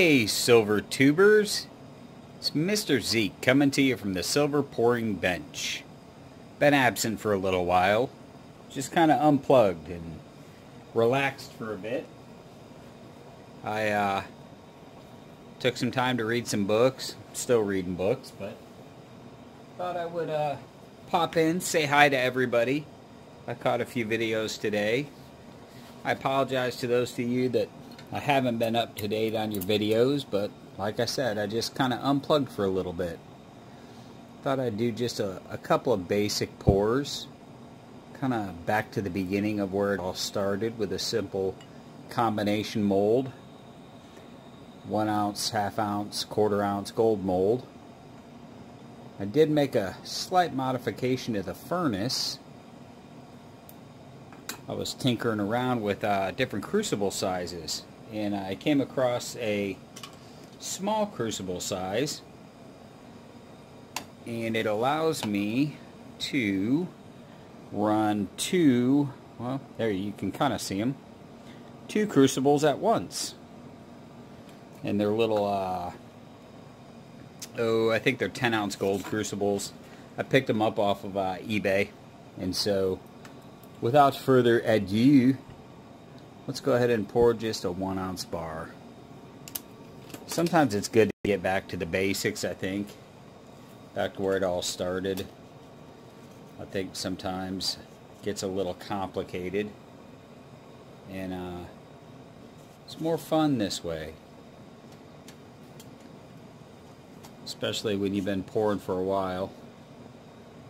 Hey, silver tubers. It's Mr. Zeke coming to you from the silver pouring bench. Been absent for a little while. Just kind of unplugged and relaxed for a bit. I took some time to read some books. Still reading books, but thought I would pop in, say hi to everybody. I caught a few videos today. I apologize to those of you that I haven't been up to date on your videos, but like I said, I just kind of unplugged for a little bit. Thought I'd do just a couple of basic pours, kind of back to the beginning of where it all started with a simple combination mold. 1 ounce, half ounce, quarter ounce gold mold. I did make a slight modification to the furnace. I was tinkering around with different crucible sizes, and I came across a small crucible size, and it allows me to run two, well, there you can kind of see them, two crucibles at once. And they're little, I think they're 10 ounce gold crucibles. I picked them up off of eBay, and so without further ado, let's go ahead and pour just a 1 ounce bar. Sometimes it's good to get back to the basics, I think. Back to where it all started. I think sometimes it gets a little complicated. And it's more fun this way. Especially when you've been pouring for a while.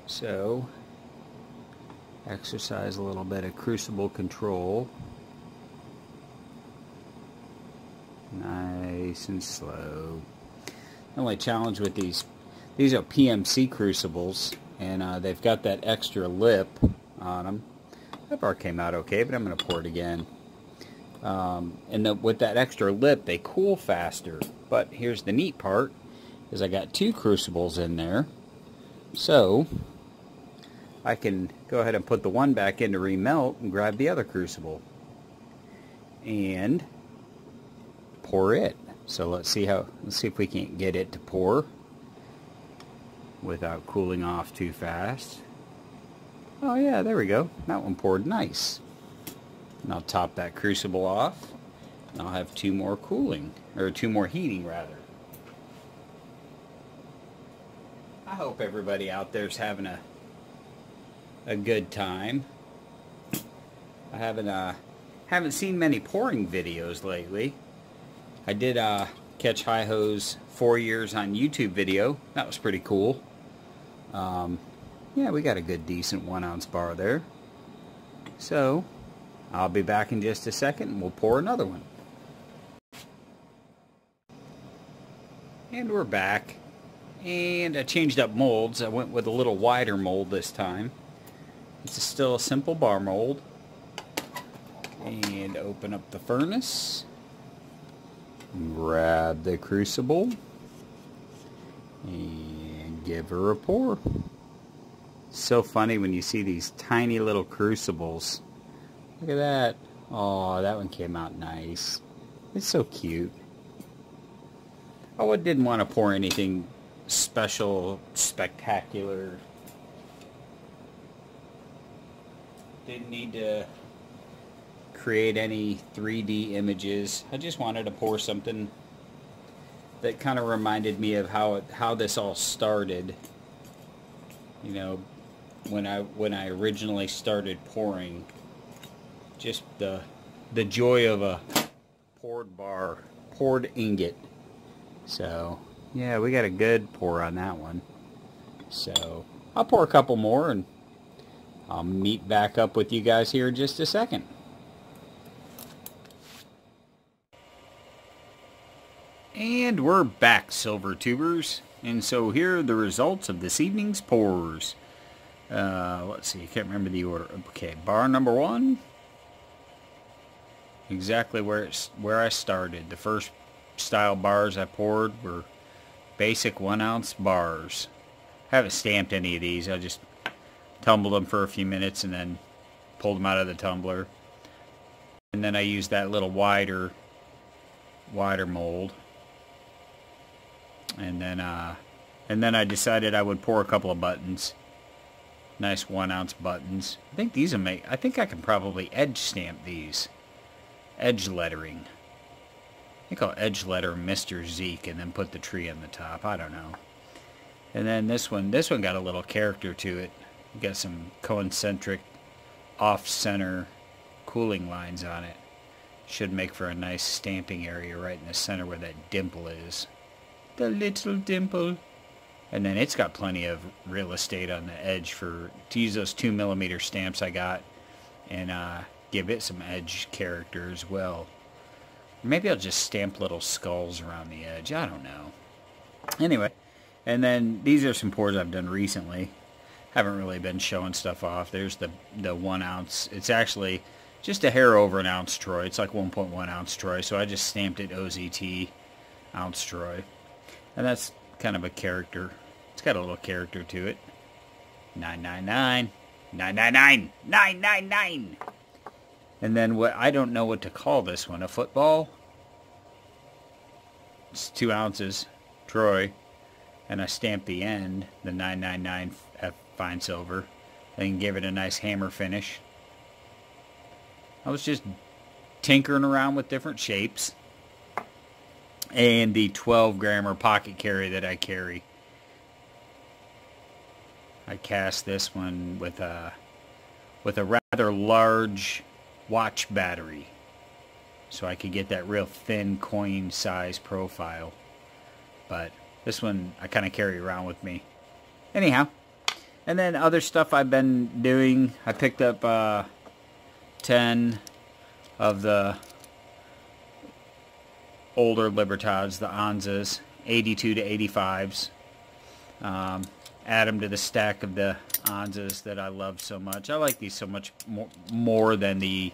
So, exercise a little bit of crucible control. Nice and slow. The only challenge with these are PMC crucibles, and they've got that extra lip on them. That bar came out okay, but I'm going to pour it again. With that extra lip, they cool faster. But here's the neat part, is I got two crucibles in there. So I can go ahead and put the one back in to remelt and grab the other crucible and pour it. So let's see if we can get it to pour without cooling off too fast. Oh yeah, there we go. That one poured nice. And I'll top that crucible off, and I'll have two more heating rather. I hope everybody out there's having a good time. I haven't seen many pouring videos lately. I did catch Hi-Ho's 4 years on YouTube video. That was pretty cool. Yeah, we got a good decent 1 ounce bar there. So I'll be back in just a second and we'll pour another one. And we're back. And I changed up molds. I went with a little wider mold this time. It's still a simple bar mold. And open up the furnace. Grab the crucible. And give her a pour. It's so funny when you see these tiny little crucibles. Look at that. Oh, that one came out nice. It's so cute. Oh, I didn't want to pour anything special, spectacular. Didn't need to create any 3D images. I just wanted to pour something that kind of reminded me of how this all started. You know, when I originally started pouring, just the joy of a poured ingot. So yeah, we got a good pour on that one. So I'll pour a couple more and I'll meet back up with you guys here in just a second. And we're back, silver tubers. And so here are the results of this evening's pours. Let's see, I can't remember the order. Okay, bar number 1. Exactly where I started. The first style bars I poured were basic 1 ounce bars. I haven't stamped any of these. I just tumbled them for a few minutes and then pulled them out of the tumbler. And then I used that little wider mold. And then I decided I would pour a couple of buttons. Nice 1-ounce buttons. I think these will make, I think I can probably edge stamp these. Edge lettering. I think I'll edge letter Mr. Zeke and then put the tree on the top. I don't know. And then this one got a little character to it. Got some concentric off-center cooling lines on it. Should make for a nice stamping area right in the center where that dimple is. The little dimple. And then it's got plenty of real estate on the edge to use those 2mm stamps I got and give it some edge character as well. Maybe I'll just stamp little skulls around the edge. I don't know. Anyway, and then these are some pours I've done recently. Haven't really been showing stuff off. There's the 1 ounce. It's actually just a hair over an ounce Troy. It's like 1.1 ounce Troy. So I just stamped it OZT ounce Troy. And that's kind of a character. It's got a little character to it. 999. 999. 999. And then what, I don't know what to call this one. A football? It's 2 ounces Troy. And I stamped the end, the 999 F fine silver. And give it a nice hammer finish. I was just tinkering around with different shapes. And the 12-grammer pocket carry that I carry. I cast this one with a rather large watch battery, so I could get that real thin coin size profile. But this one I kind of carry around with me. Anyhow, and then other stuff I've been doing. I picked up 10 of the older Libertads, the Anzas, 82 to 85s. Add them to the stack of the Anzas that I love so much. I like these so much more than the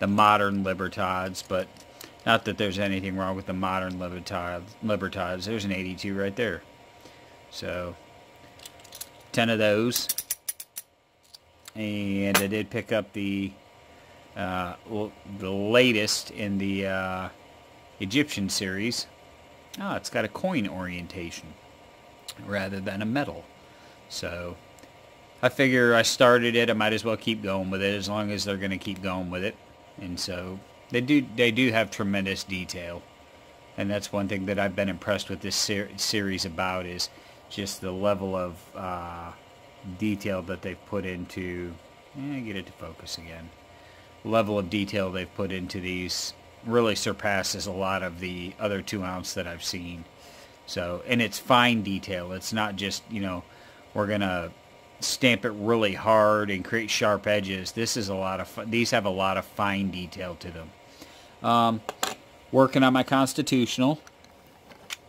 modern Libertads, but not that there's anything wrong with the modern Libertads. There's an 82 right there. So 10 of those. And I did pick up the latest in the Egyptian series. Oh, it's got a coin orientation rather than a metal. So I figure I started it, I might as well keep going with it as long as they're going to keep going with it. And so they do have tremendous detail. And that's one thing that I've been impressed with this series about, is just the level of detail that they've put into, get it to focus again. The level of detail they've put into these really surpasses a lot of the other 2 ounce that I've seen. So, and it's fine detail. It's not just, we're going to stamp it really hard and create sharp edges. This is a lot of these have a lot of fine detail to them. Working on my constitutional.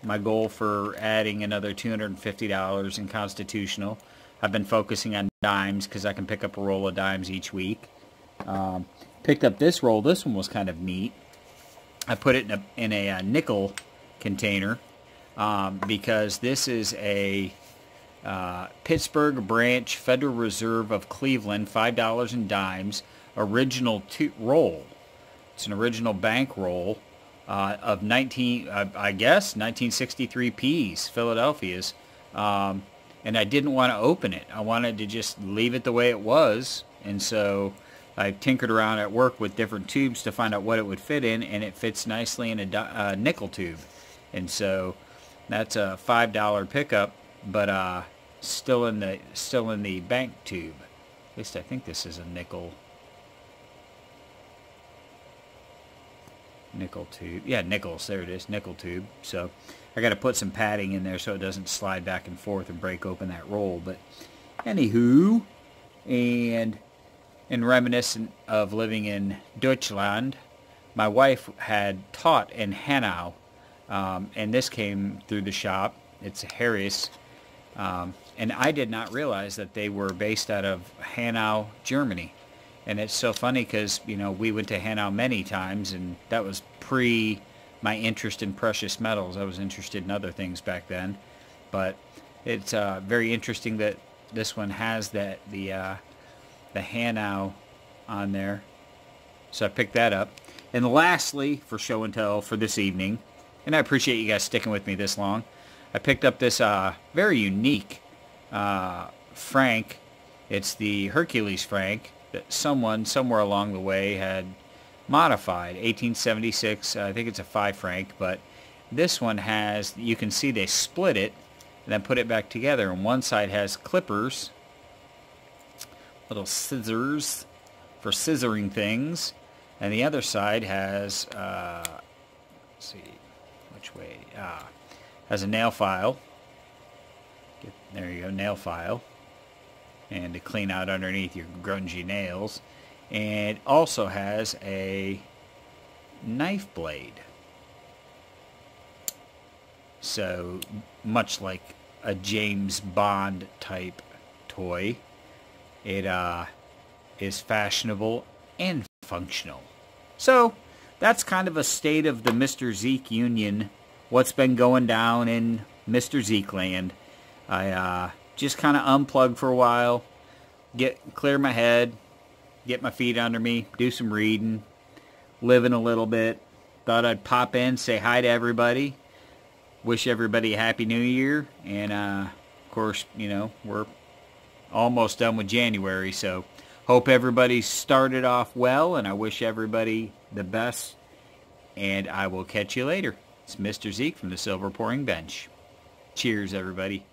My goal for adding another $250 in constitutional. I've been focusing on dimes because I can pick up a roll of dimes each week. Picked up this roll. This one was kind of neat. I put it in a nickel container because this is a Pittsburgh Branch Federal Reserve of Cleveland $5 in dimes original roll. It's an original bank roll of 1963 P's, Philadelphia's, and I didn't want to open it. I wanted to just leave it the way it was, and so I tinkered around at work with different tubes to find out what it would fit in, and it fits nicely in a nickel tube. And so that's a $5 pickup, but still in the bank tube. At least I think this is a nickel tube. Yeah, nickels. There it is, nickel tube. So I got to put some padding in there so it doesn't slide back and forth and break open that roll. But anywho, and reminiscent of living in Deutschland, my wife had taught in Hanau, and this came through the shop. It's Harris, and I did not realize that they were based out of Hanau, Germany. And it's so funny because, we went to Hanau many times, and that was pre my interest in precious metals. I was interested in other things back then. But it's very interesting that this one has the Hanau on there. So I picked that up. And lastly, for show and tell for this evening, and I appreciate you guys sticking with me this long, I picked up this very unique franc. It's the Hercules franc that someone somewhere along the way had modified. 1876, I think it's a 5 franc, but this one has, you can see they split it and then put it back together. And one side has clippers, little scissors for scissoring things, and the other side has, let's see, which way, has a nail file. There you go, nail file. And to clean out underneath your grungy nails. And it also has a knife blade. So, much like a James Bond type toy, it is fashionable and functional. So, that's kind of a state of the Mr. Zeke Union, what's been going down in Mr. Zeke land. I just kind of unplug for a while, clear my head, get my feet under me, do some reading, living a little bit. Thought I'd pop in, say hi to everybody, wish everybody a Happy New Year, and of course, you know, we're almost done with January, so hope everybody started off well, and I wish everybody the best, and I will catch you later. It's Mr. Zeke from the Silver Pouring Bench. Cheers, everybody.